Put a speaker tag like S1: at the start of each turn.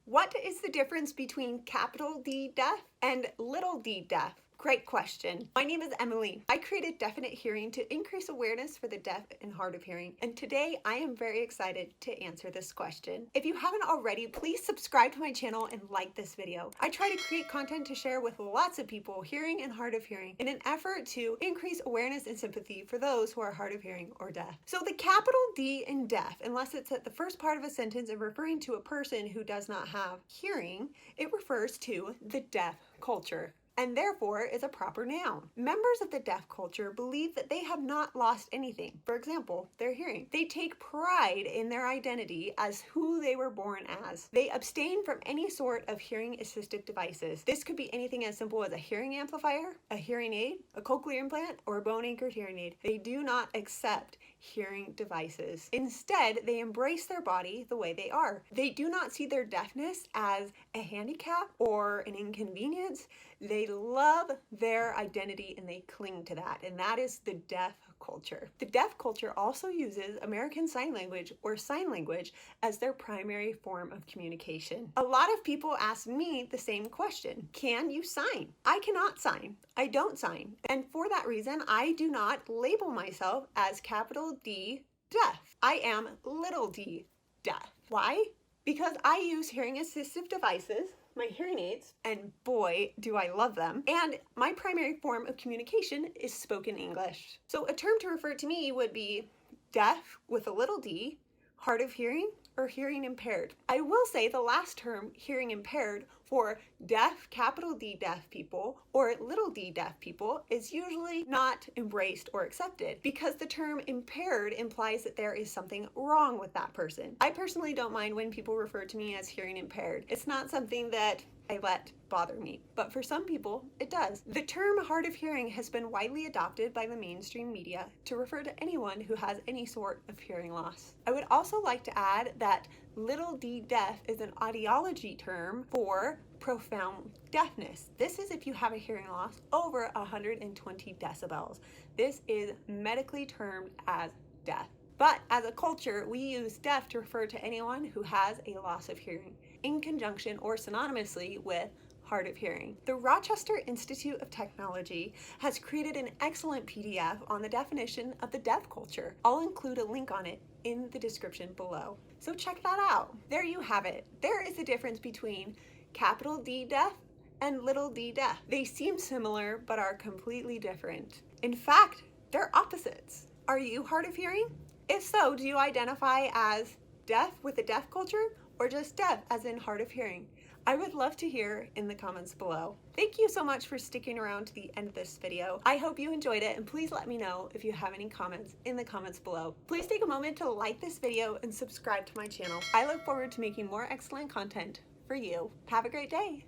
S1: What is the difference between capital D deaf and little d deaf? Great question. My name is Emily. I created Definite Hearing to increase awareness for the deaf and hard of hearing, and today I am very excited to answer this question. If you haven't already, please subscribe to my channel and like this video. I try to create content to share with lots of people hearing and hard of hearing in an effort to increase awareness and sympathy for those who are hard of hearing or deaf. So the capital D in deaf, unless it's at the first part of a sentence and referring to a person who does not have hearing, it refers to the deaf culture, and therefore is a proper noun. Members of the deaf culture believe that they have not lost anything. For example, their hearing. They take pride in their identity as who they were born as. They abstain from any sort of hearing assistive devices. This could be anything as simple as a hearing amplifier, a hearing aid, a cochlear implant, or a bone anchored hearing aid. They do not accept hearing devices. Instead, they embrace their body the way they are. They do not see their deafness as a handicap or an inconvenience. They love their identity and they cling to that, and that is the deaf culture. The deaf culture also uses American Sign Language or sign language as their primary form of communication. A lot of people ask me the same question: can you sign? I cannot sign. I don't sign. And for that reason, I do not label myself as capital D deaf. I am little d deaf. Why? Because I use hearing assistive devices, my hearing aids, and boy, do I love them. And my primary form of communication is spoken English. So a term to refer to me would be deaf with a little d, hard of hearing, or hearing impaired. I will say the last term, hearing impaired, for deaf, capital D deaf people or little d deaf people is usually not embraced or accepted because the term impaired implies that there is something wrong with that person. I personally don't mind when people refer to me as hearing impaired. It's not something that I let bother me, but for some people it does. The term hard of hearing has been widely adopted by the mainstream media to refer to anyone who has any sort of hearing loss. I would also like to add that little d deaf is an audiology term for profound deafness. This is if you have a hearing loss over 120 decibels. This is medically termed as deaf. But as a culture, we use deaf to refer to anyone who has a loss of hearing, in conjunction or synonymously with hard of hearing. The Rochester Institute of Technology has created an excellent PDF on the definition of the deaf culture. I'll include a link on it in the description below. So check that out. There you have it. There is a difference between capital D deaf and little d deaf. They seem similar but are completely different. In fact, they're opposites. Are you hard of hearing? If so, do you identify as deaf with a deaf culture or just deaf as in hard of hearing? I would love to hear in the comments below. Thank you so much for sticking around to the end of this video. I hope you enjoyed it, and please let me know if you have any comments in the comments below. Please take a moment to like this video and subscribe to my channel. I look forward to making more excellent content for you. Have a great day.